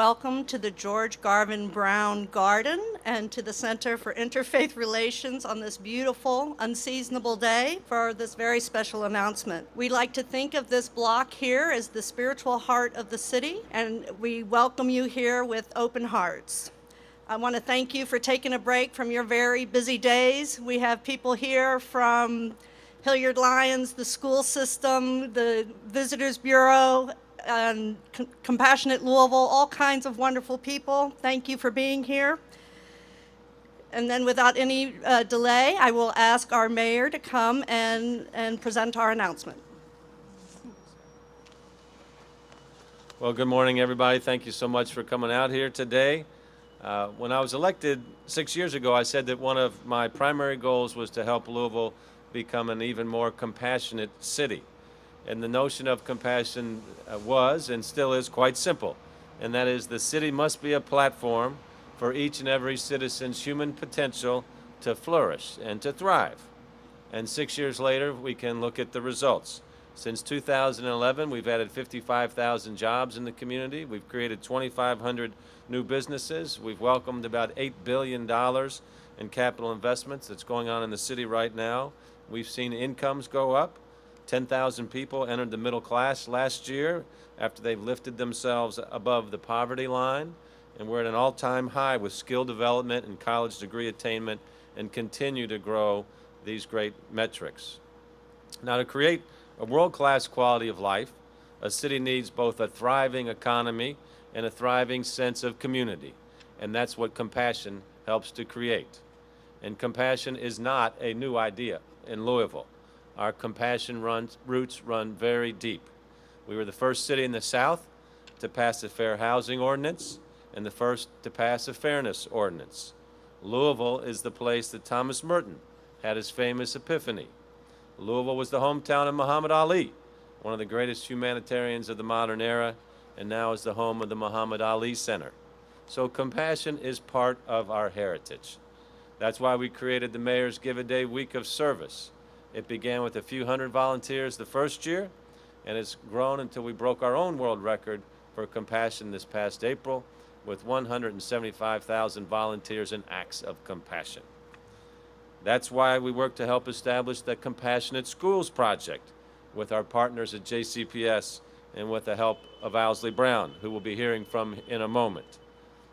welcome to the George Garvin Brown Garden and to the Center for Interfaith Relations on this beautiful, unseasonable day for this very special announcement. We like to think of this block here as the spiritual heart of the city, and we welcome you here with open hearts. I want to thank you for taking a break from your very busy days. We have people here from Hilliard Lyons, the school system, the Visitors Bureau, and Compassionate Louisville, all kinds of wonderful people. Thank you for being here. And then without any delay, I will ask our mayor to come and present our announcement. Well, good morning, everybody. Thank you so much for coming out here today. When I was elected 6 years ago, I said that one of my primary goals was to help Louisville become an even more compassionate city. And the notion of compassion was and still is quite simple, and that is the city must be a platform for each and every citizen's human potential to flourish and to thrive. And 6 years later, we can look at the results. Since 2011, we've added 55,000 jobs in the community. We've created 2,500 new businesses. We've welcomed about $8 billion in capital investments that's going on in the city right now. We've seen incomes go up. 10,000 people entered the middle class last year after they've lifted themselves above the poverty line. And we're at an all-time high with skill development and college degree attainment and continue to grow these great metrics. Now, to create a world-class quality of life, a city needs both a thriving economy and a thriving sense of community. And that's what compassion helps to create. And compassion is not a new idea in Louisville. Our compassion roots run very deep. We were the first city in the South to pass a fair housing ordinance and the first to pass a fairness ordinance. Louisville is the place that Thomas Merton had his famous epiphany. Louisville was the hometown of Muhammad Ali, one of the greatest humanitarians of the modern era, and now is the home of the Muhammad Ali Center. So compassion is part of our heritage. That's why we created the Mayor's Give a Day Week of Service. It began with a few hundred volunteers the first year, and it's grown until we broke our own world record for compassion this past April with 175,000 volunteers and acts of compassion. That's why we work to help establish the Compassionate Schools Project with our partners at JCPS and with the help of Owlsley Brown, who we'll be hearing from in a moment.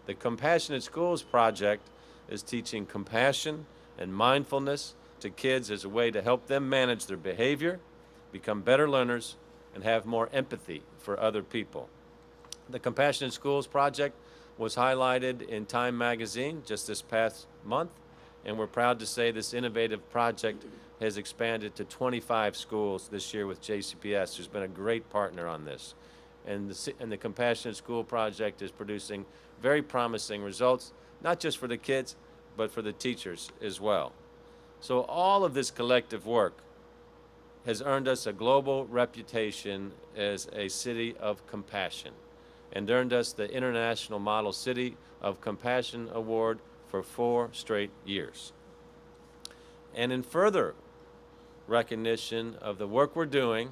The Compassionate Schools Project is teaching compassion and mindfulness to kids as a way to help them manage their behavior, become better learners, and have more empathy for other people. The Compassionate Schools Project was highlighted in Time magazine just this past month, and we're proud to say this innovative project has expanded to 25 schools this year with JCPS, who's been a great partner on this. And the Compassionate School Project is producing very promising results, not just for the kids, but for the teachers as well. So all of this collective work has earned us a global reputation as a city of compassion and earned us the International Model City of Compassion Award for 4 straight years. And in further recognition of the work we're doing,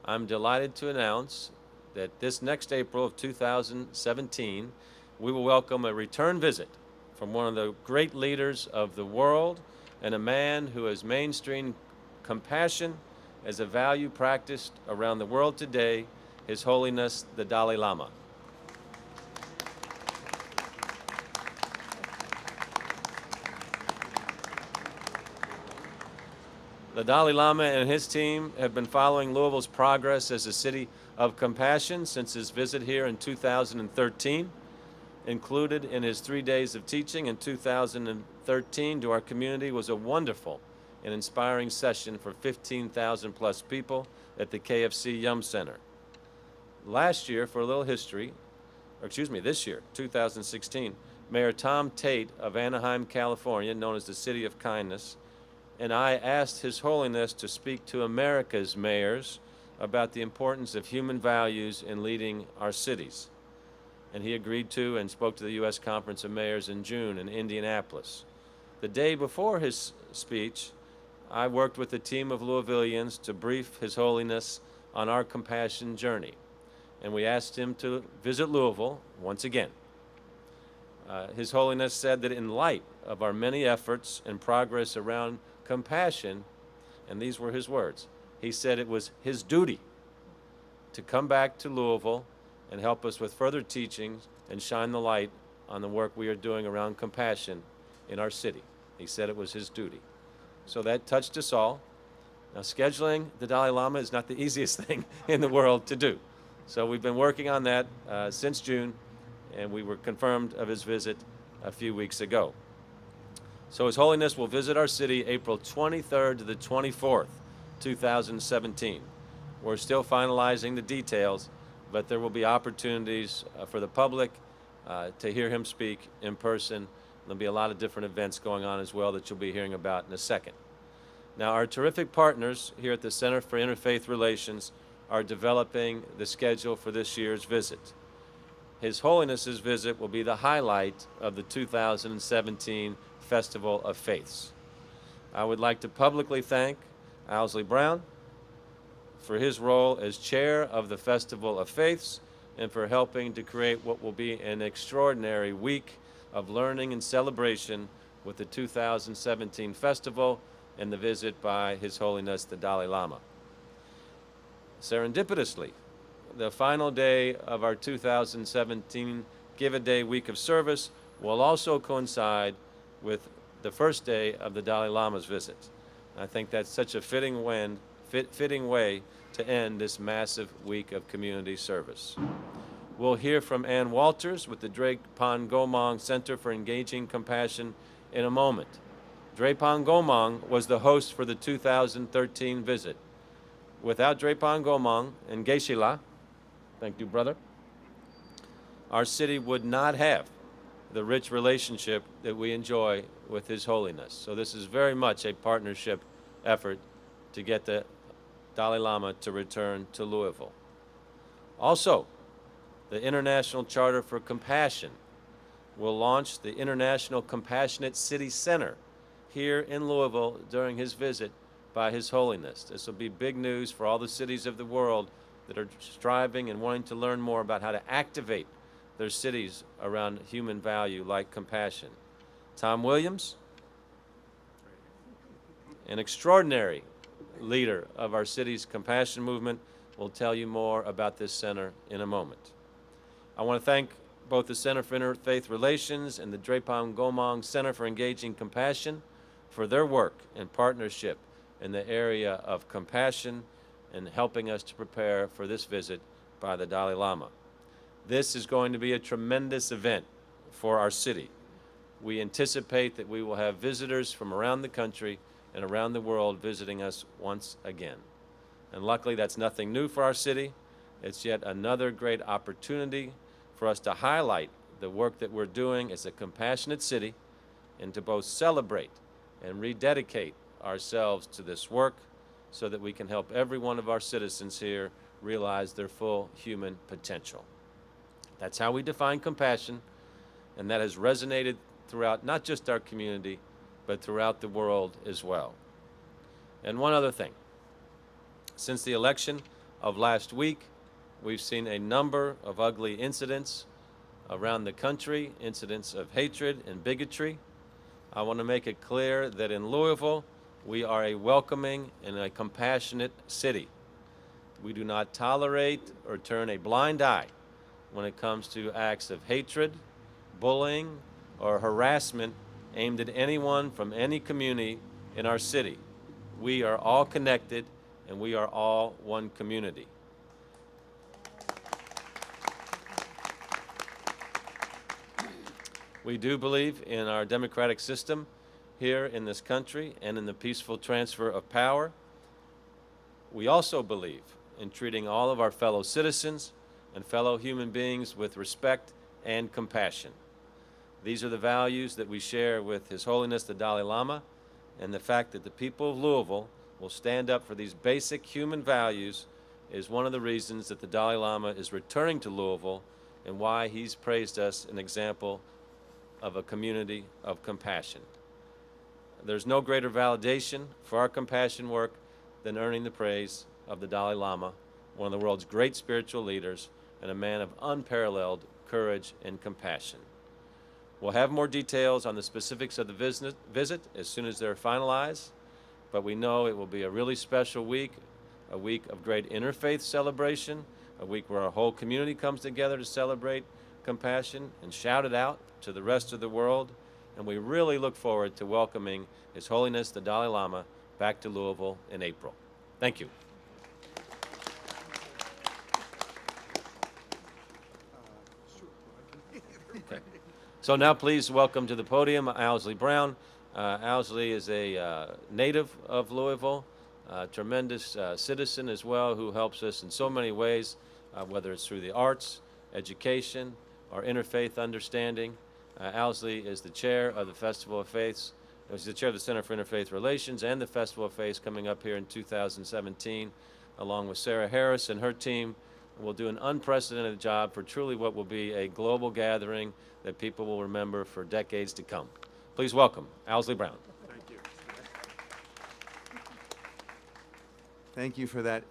I'm delighted to announce that this next April of 2017, we will welcome a return visit from one of the great leaders of the world and a man who has mainstreamed compassion as a value practiced around the world today, His Holiness the Dalai Lama. The Dalai Lama and his team have been following Louisville's progress as a city of compassion since his visit here in 2013. Included in his 3 days of teaching in 2013 to our community was a wonderful and inspiring session for 15,000 plus people at the KFC Yum Center. Last year, for a little history, this year, 2016, Mayor Tom Tate of Anaheim, California, known as the City of Kindness, and I asked His Holiness to speak to America's mayors about the importance of human values in leading our cities. And he agreed to and spoke to the U.S. Conference of Mayors in June in Indianapolis. The day before his speech, I worked with a team of Louisvillians to brief His Holiness on our compassion journey. And we asked him to visit Louisville once again. His Holiness said that in light of our many efforts and progress around compassion, and these were his words, he said it was his duty to come back to Louisville and help us with further teachings and shine the light on the work we are doing around compassion in our city. He said it was his duty. So that touched us all. Now, scheduling the Dalai Lama is not the easiest thing in the world to do. So we've been working on that since June, and we were confirmed of his visit a few weeks ago. So His Holiness will visit our city April 23rd to the 24th, 2017. We're still finalizing the details, but there will be opportunities for the public to hear him speak in person. There'll be a lot of different events going on as well that you'll be hearing about in a second. Now, our terrific partners here at the Center for Interfaith Relations are developing the schedule for this year's visit. His Holiness's visit will be the highlight of the 2017 Festival of Faiths. I would like to publicly thank Owlsley Brown for his role as chair of the Festival of Faiths and for helping to create what will be an extraordinary week of learning and celebration with the 2017 festival and the visit by His Holiness the Dalai Lama. Serendipitously, the final day of our 2017 Give-A-Day Week of Service will also coincide with the first day of the Dalai Lama's visit. I think that's such a fitting way to end this massive week of community service. We'll hear from Ann Walters with the Drepung Gomang Center for Engaging Compassion in a moment. Drepung Gomang was the host for the 2013 visit. Without Drepung Gomang and Geshe-la, thank you, brother, our city would not have the rich relationship that we enjoy with His Holiness. So this is very much a partnership effort to get the Dalai Lama to return to Louisville. Also, the International Charter for Compassion will launch the International Compassionate City Center here in Louisville during his visit by His Holiness. This will be big news for all the cities of the world that are striving and wanting to learn more about how to activate their cities around human value like compassion. Tom Williams, an extraordinary leader of our city's compassion movement, will tell you more about this center in a moment. I want to thank both the Center for Interfaith Relations and the Drepung Gomang Center for Engaging Compassion for their work and partnership in the area of compassion and helping us to prepare for this visit by the Dalai Lama. This is going to be a tremendous event for our city. We anticipate that we will have visitors from around the country and around the world visiting us once again. And luckily, that's nothing new for our city. It's yet another great opportunity for us to highlight the work that we're doing as a compassionate city and to both celebrate and rededicate ourselves to this work so that we can help every one of our citizens here realize their full human potential. That's how we define compassion, and that has resonated throughout not just our community, but throughout the world as well. And one other thing. Since the election of last week, we've seen a number of ugly incidents around the country, incidents of hatred and bigotry. I want to make it clear that in Louisville, we are a welcoming and a compassionate city. We do not tolerate or turn a blind eye when it comes to acts of hatred, bullying, or harassment aimed at anyone from any community in our city. We are all connected, and we are all one community. We do believe in our democratic system here in this country and in the peaceful transfer of power. We also believe in treating all of our fellow citizens and fellow human beings with respect and compassion. These are the values that we share with His Holiness the Dalai Lama, and the fact that the people of Louisville will stand up for these basic human values is one of the reasons that the Dalai Lama is returning to Louisville and why he's praised us an example of a community of compassion. There's no greater validation for our compassion work than earning the praise of the Dalai Lama, one of the world's great spiritual leaders and a man of unparalleled courage and compassion. We'll have more details on the specifics of the visit as soon as they're finalized, but we know it will be a really special week, a week of great interfaith celebration, a week where our whole community comes together to celebrate compassion and shout it out to the rest of the world. And we really look forward to welcoming His Holiness the Dalai Lama back to Louisville in April. Thank you. Okay. So now please welcome to the podium Owlsley Brown. Owlsley is a native of Louisville, a tremendous citizen as well, who helps us in so many ways, whether it's through the arts, education, or interfaith understanding. Owlsley is the chair of the Festival of Faiths. He's the chair of the Center for Interfaith Relations and the Festival of Faiths coming up here in 2017, along with Sarah Harris and her team. Will do an unprecedented job for truly what will be a global gathering that people will remember for decades to come. Please welcome Owlsley Brown. Thank you. Thank you for that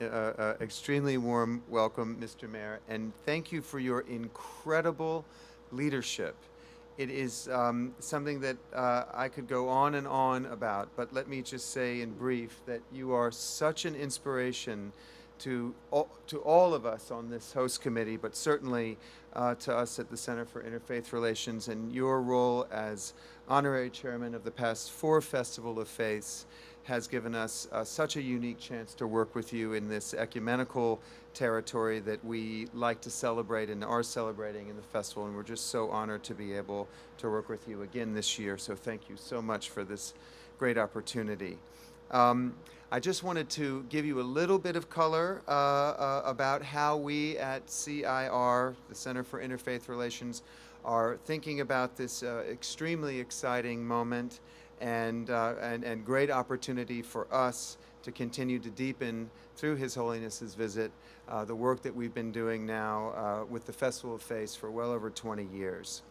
extremely warm welcome, Mr. Mayor, and thank you for your incredible leadership. It is something that I could go on and on about, but let me just say in brief that you are such an inspiration to all of us on this host committee, but certainly to us at the Center for Interfaith Relations, and your role as honorary chairman of the past 4 Festival of Faiths has given us such a unique chance to work with you in this ecumenical territory that we like to celebrate and are celebrating in the festival, and we're just so honored to be able to work with you again this year. So thank you so much for this great opportunity. I just wanted to give you a little bit of color about how we at CIR, the Center for Interfaith Relations, are thinking about this extremely exciting moment and great opportunity for us to continue to deepen through His Holiness's visit the work that we've been doing now with the Festival of Faiths for well over 20 years.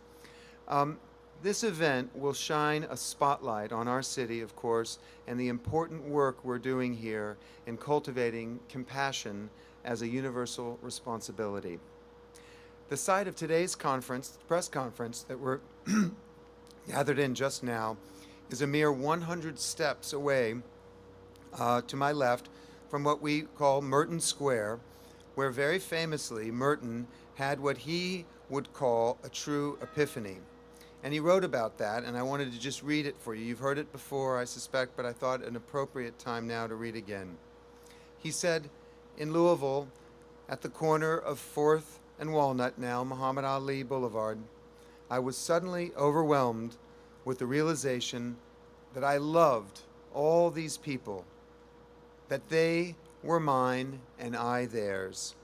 This event will shine a spotlight on our city, of course, and the important work we're doing here in cultivating compassion as a universal responsibility. The site of today's conference, press conference that we're gathered in just now, is a mere 100 steps away to my left from what we call Merton Square, where very famously Merton had what he would call a true epiphany. And he wrote about that, and I wanted to just read it for you. You've heard it before, I suspect, but I thought an appropriate time now to read again. He said, in Louisville, at the corner of 4th and Walnut, now Muhammad Ali Boulevard, I was suddenly overwhelmed with the realization that I loved all these people, that they were mine and I theirs.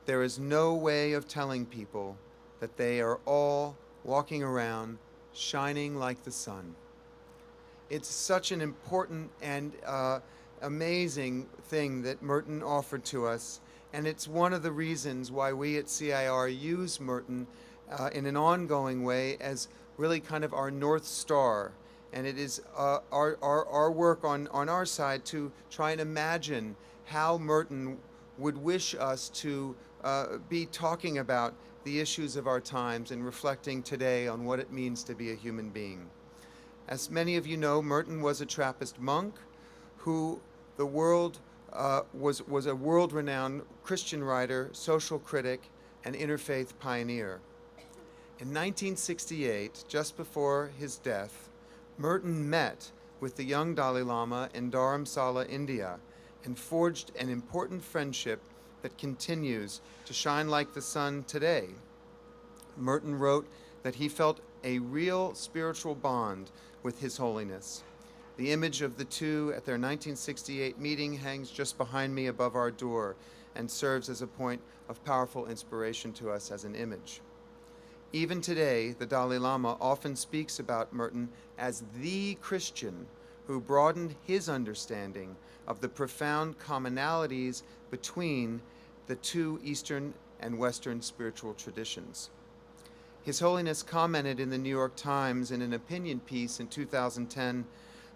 There is no way of telling people that they are all walking around shining like the sun. It's such an important and amazing thing that Merton offered to us, and it's one of the reasons why we at CIR use Merton in an ongoing way as really kind of our North Star. And it is our work on our side to try and imagine how Merton would wish us to be talking about the issues of our times and reflecting today on what it means to be a human being. As many of you know, Merton was a Trappist monk who the world was a world-renowned Christian writer, social critic, and interfaith pioneer. In 1968, just before his death, Merton met with the young Dalai Lama in Dharamsala, India, and forged an important friendship that continues to shine like the sun today. Merton wrote that he felt a real spiritual bond with His Holiness. The image of the two at their 1968 meeting hangs just behind me above our door and serves as a point of powerful inspiration to us as an image. Even today, the Dalai Lama often speaks about Merton as the Christian who broadened his understanding of the profound commonalities between the two Eastern and Western spiritual traditions. His Holiness commented in the New York Times in an opinion piece in 2010,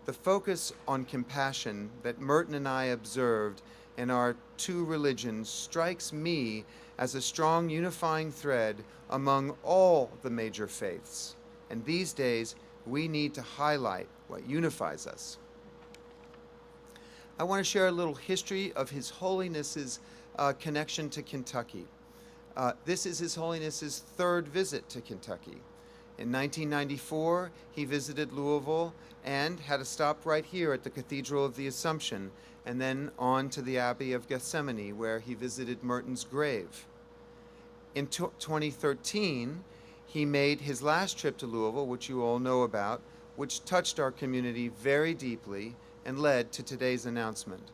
the focus on compassion that Merton and I observed in our two religions strikes me as a strong unifying thread among all the major faiths. And these days, we need to highlight what unifies us. I want to share a little history of His Holiness's connection to Kentucky. This is His Holiness's third visit to Kentucky. In 1994, he visited Louisville and had a stop right here at the Cathedral of the Assumption, and then on to the Abbey of Gethsemane, where he visited Merton's grave. In 2013, he made his last trip to Louisville, which you all know about, which touched our community very deeply and led to today's announcement.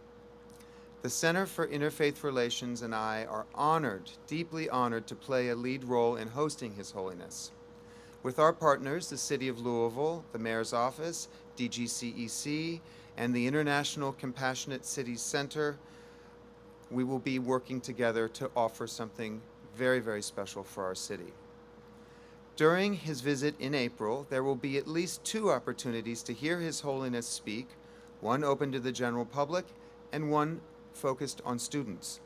The Center for Interfaith Relations and I are honored, deeply honored, to play a lead role in hosting His Holiness. With our partners, the City of Louisville, the Mayor's Office, DGCEC, and the International Compassionate Cities Center, we will be working together to offer something very, very special for our city. During his visit in April, there will be at least 2 opportunities to hear His Holiness speak, one open to the general public and one focused on students.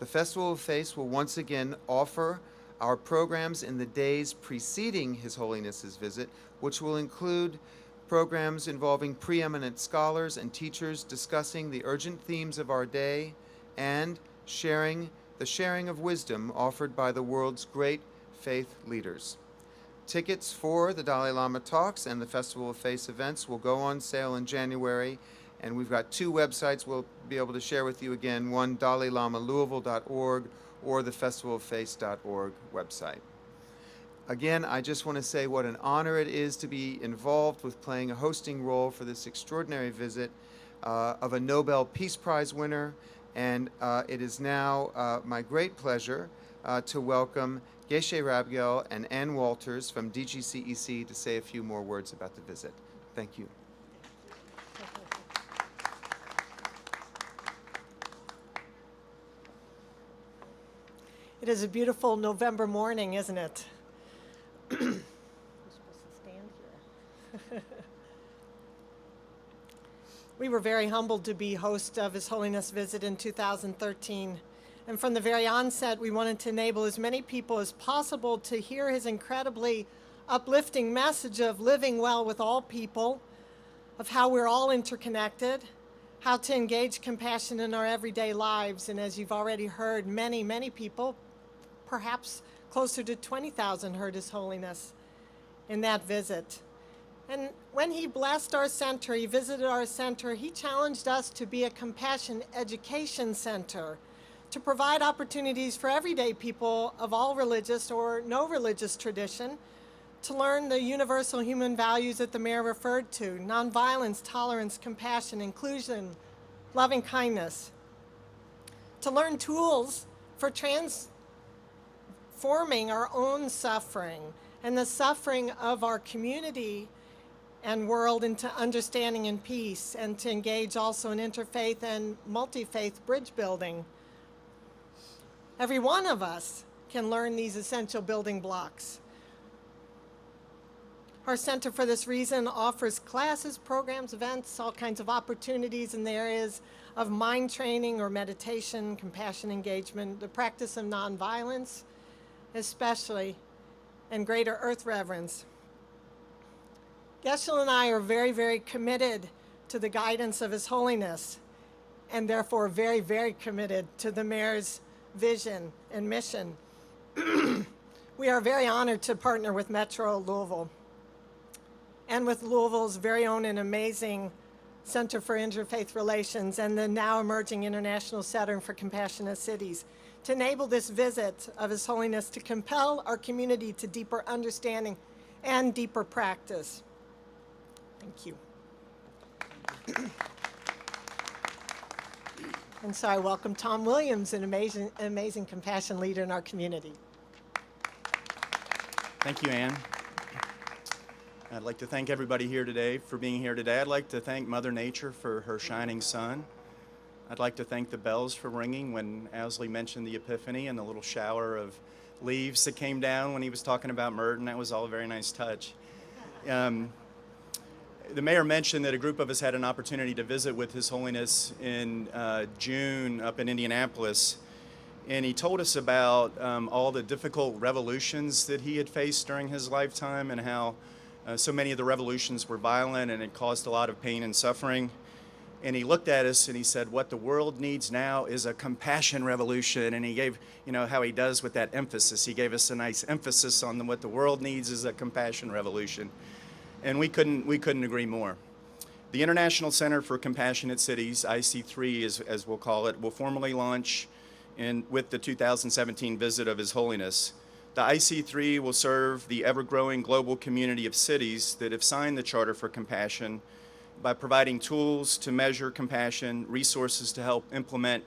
The Festival of Faith will once again offer our programs in the days preceding His Holiness's visit, which will include programs involving preeminent scholars and teachers discussing the urgent themes of our day and the sharing of wisdom offered by the world's great faith leaders. Tickets for the Dalai Lama Talks and the Festival of Faith events will go on sale in January, and we've got 2 websites we'll be able to share with you again, one DalaiLamaLouisville.org or the festivaloffaith.org website. Again, I just want to say what an honor it is to be involved with playing a hosting role for this extraordinary visit of a Nobel Peace Prize winner, and it is now my great pleasure to welcome Geshe Rabgel and Ann Walters from DGCEC to say a few more words about the visit. Thank you. It is a beautiful November morning, isn't it? You're supposed to stand here. We were very humbled to be host of His Holiness visit in 2013. And from the very onset, we wanted to enable as many people as possible to hear his incredibly uplifting message of living well with all people, of how we're all interconnected, how to engage compassion in our everyday lives. And as you've already heard, many, many people, perhaps closer to 20,000, heard His Holiness in that visit. And when he blessed our center, he visited our center, he challenged us to be a compassion education center, to provide opportunities for everyday people of all religious or no religious tradition to learn the universal human values that the mayor referred to: nonviolence, tolerance, compassion, inclusion, loving kindness. To learn tools for transforming our own suffering and the suffering of our community and world into understanding and peace, and to engage also in interfaith and multi-faith bridge building. Every one of us can learn these essential building blocks. Our center, for this reason, offers classes, programs, events, all kinds of opportunities in the areas of mind training or meditation, compassion engagement, the practice of nonviolence, especially, and greater earth reverence. Geshe and I are very, very committed to the guidance of His Holiness, and therefore very, very committed to the mayor's vision and mission. We are very honored to partner with Metro Louisville and with Louisville's very own and amazing Center for Interfaith Relations and the now emerging International Center for Compassionate Cities to enable this visit of His Holiness to compel our community to deeper understanding and deeper practice. Thank you. And so I welcome Tom Williams, an amazing compassion leader in our community. Thank you, Ann. I'd like to thank everybody here today for being here today. I'd like to thank Mother Nature for her shining sun. I'd like to thank the bells for ringing when Owlsley mentioned the Epiphany and the little shower of leaves that came down when he was talking about Merton. That was all a very nice touch. The mayor mentioned that a group of us had an opportunity to visit with His Holiness in June up in Indianapolis. And he told us about all the difficult revolutions that he had faced during his lifetime, and how so many of the revolutions were violent and it caused a lot of pain and suffering. And he looked at us and he said, what the world needs now is a compassion revolution. And he gave, you know, how he does with that emphasis. He gave us a nice emphasis on what the world needs is a compassion revolution. And we couldn't agree more. The International Center for Compassionate Cities, IC3 as we'll call it, will formally launch with the 2017 visit of His Holiness. The IC3 will serve the ever-growing global community of cities that have signed the Charter for Compassion by providing tools to measure compassion, resources to help implement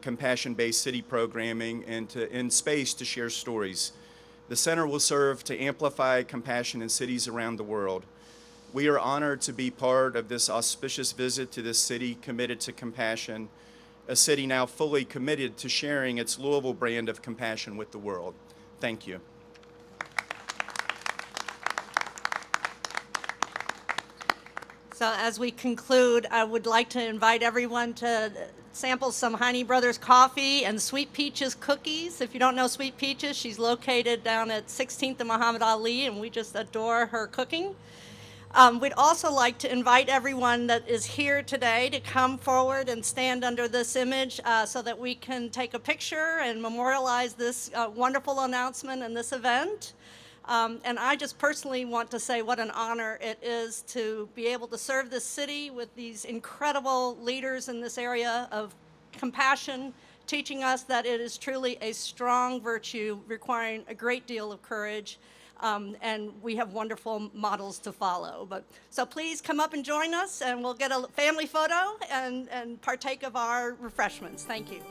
compassion-based city programming, and in space to share stories. The center will serve to amplify compassion in cities around the world. We are honored to be part of this auspicious visit to this city committed to compassion, a city now fully committed to sharing its Louisville brand of compassion with the world. Thank you. So as we conclude, I would like to invite everyone to sample some Heine Brothers coffee and Sweet Peaches cookies. If you don't know Sweet Peaches, she's located down at 16th and Muhammad Ali, and we just adore her cooking. We'd also like to invite everyone that is here today to come forward and stand under this image so that we can take a picture and memorialize this wonderful announcement and this event. And I just personally want to say what an honor it is to be able to serve this city with these incredible leaders in this area of compassion, teaching us that it is truly a strong virtue requiring a great deal of courage. And we have wonderful models to follow. So please come up and join us, and we'll get a family photo and partake of our refreshments. Thank you.